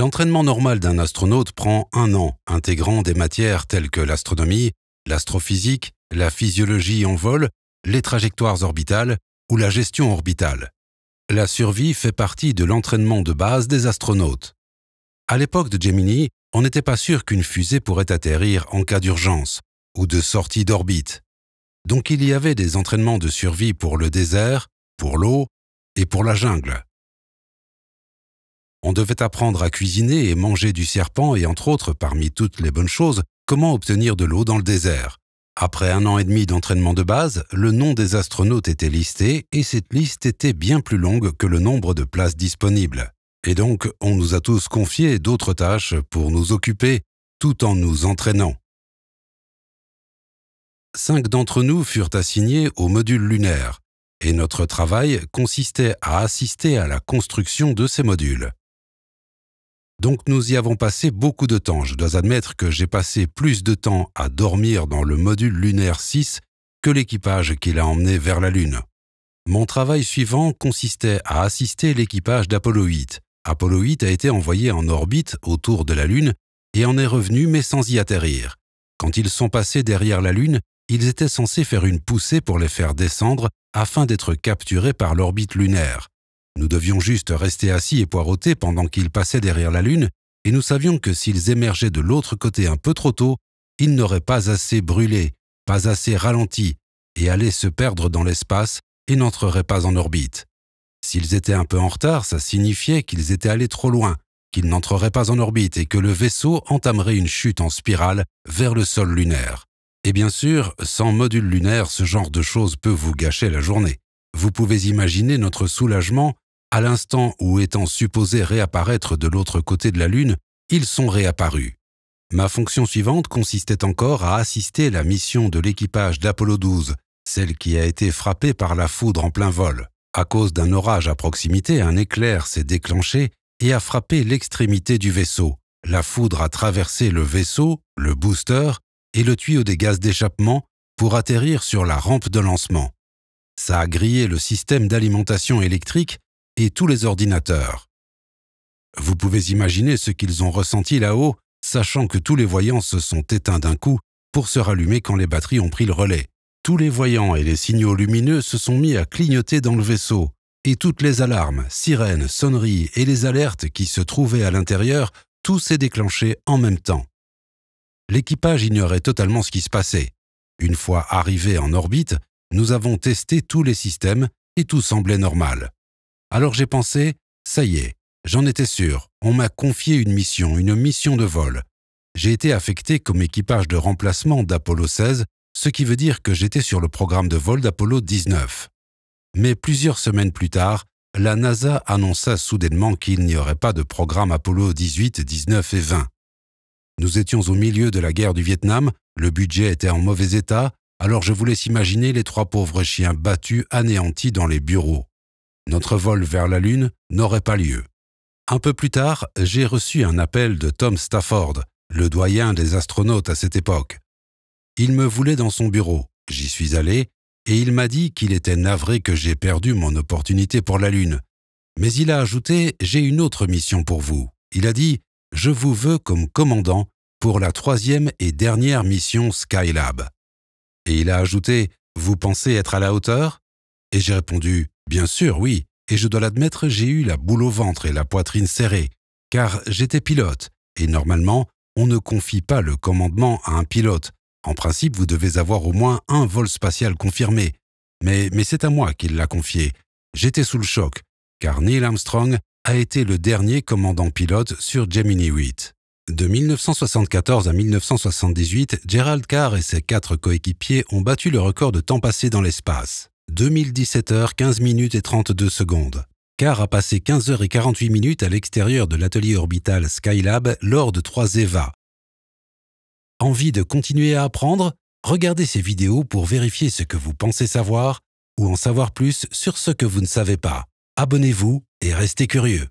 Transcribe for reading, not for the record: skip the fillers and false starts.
L'entraînement normal d'un astronaute prend 1 an, intégrant des matières telles que l'astronomie, l'astrophysique, la physiologie en vol, les trajectoires orbitales ou la gestion orbitale. La survie fait partie de l'entraînement de base des astronautes. À l'époque de Gemini, on n'était pas sûr qu'une fusée pourrait atterrir en cas d'urgence ou de sortie d'orbite. Donc il y avait des entraînements de survie pour le désert, pour l'eau et pour la jungle. On devait apprendre à cuisiner et manger du serpent et entre autres, parmi toutes les bonnes choses, comment obtenir de l'eau dans le désert. Après 1 an et demi d'entraînement de base, le nom des astronautes était listé et cette liste était bien plus longue que le nombre de places disponibles. Et donc, on nous a tous confié d'autres tâches pour nous occuper tout en nous entraînant. 5 d'entre nous furent assignés au module lunaire et notre travail consistait à assister à la construction de ces modules. Donc nous y avons passé beaucoup de temps. Je dois admettre que j'ai passé plus de temps à dormir dans le module lunaire 6 que l'équipage qui l'a emmené vers la Lune. Mon travail suivant consistait à assister l'équipage d'Apollo 8. Apollo 8 a été envoyé en orbite autour de la Lune et en est revenu mais sans y atterrir. Quand ils sont passés derrière la Lune, ils étaient censés faire une poussée pour les faire descendre afin d'être capturés par l'orbite lunaire. Nous devions juste rester assis et poireauter pendant qu'ils passaient derrière la Lune, et nous savions que s'ils émergeaient de l'autre côté un peu trop tôt, ils n'auraient pas assez brûlé, pas assez ralenti, et allaient se perdre dans l'espace et n'entreraient pas en orbite. S'ils étaient un peu en retard, ça signifiait qu'ils étaient allés trop loin, qu'ils n'entreraient pas en orbite et que le vaisseau entamerait une chute en spirale vers le sol lunaire. Et bien sûr, sans module lunaire, ce genre de choses peut vous gâcher la journée. Vous pouvez imaginer notre soulagement à l'instant où, étant supposés réapparaître de l'autre côté de la Lune, ils sont réapparus. Ma fonction suivante consistait encore à assister la mission de l'équipage d'Apollo 12, celle qui a été frappée par la foudre en plein vol. À cause d'un orage à proximité, un éclair s'est déclenché et a frappé l'extrémité du vaisseau. La foudre a traversé le vaisseau, le booster et le tuyau des gaz d'échappement pour atterrir sur la rampe de lancement. Ça a grillé le système d'alimentation électrique et tous les ordinateurs. Vous pouvez imaginer ce qu'ils ont ressenti là-haut, sachant que tous les voyants se sont éteints d'un coup pour se rallumer quand les batteries ont pris le relais. Tous les voyants et les signaux lumineux se sont mis à clignoter dans le vaisseau, et toutes les alarmes, sirènes, sonneries et les alertes qui se trouvaient à l'intérieur, tout s'est déclenché en même temps. L'équipage ignorait totalement ce qui se passait. Une fois arrivés en orbite, nous avons testé tous les systèmes et tout semblait normal. Alors j'ai pensé, ça y est, j'en étais sûr, on m'a confié une mission de vol. J'ai été affecté comme équipage de remplacement d'Apollo 16, ce qui veut dire que j'étais sur le programme de vol d'Apollo 19. Mais plusieurs semaines plus tard, la NASA annonça soudainement qu'il n'y aurait pas de programme Apollo 18, 19 et 20. Nous étions au milieu de la guerre du Vietnam, le budget était en mauvais état, alors je vous laisse imaginer les 3 pauvres chiens battus, anéantis dans les bureaux. Notre vol vers la Lune n'aurait pas lieu. Un peu plus tard, j'ai reçu un appel de Tom Stafford, le doyen des astronautes à cette époque. Il me voulait dans son bureau. J'y suis allé et il m'a dit qu'il était navré que j'ai perdu mon opportunité pour la Lune. Mais il a ajouté « J'ai une autre mission pour vous ». Il a dit « Je vous veux comme commandant pour la 3e et dernière mission Skylab ». Et il a ajouté « Vous pensez être à la hauteur ?» Et j'ai répondu « Bien sûr, oui ». Et je dois l'admettre, j'ai eu la boule au ventre et la poitrine serrée, car j'étais pilote. Et normalement, on ne confie pas le commandement à un pilote. En principe, vous devez avoir au moins un vol spatial confirmé. Mais c'est à moi qu'il l'a confié. J'étais sous le choc, car Neil Armstrong a été le dernier commandant pilote sur Gemini 8. De 1974 à 1978, Gerald Carr et ses 4 coéquipiers ont battu le record de temps passé dans l'espace. 2017 heures, 15 minutes et 32 secondes. Carr a passé 15 heures et 48 minutes à l'extérieur de l'atelier orbital Skylab lors de 3 EVA. Envie de continuer à apprendre? Regardez ces vidéos pour vérifier ce que vous pensez savoir ou en savoir plus sur ce que vous ne savez pas. Abonnez-vous et restez curieux.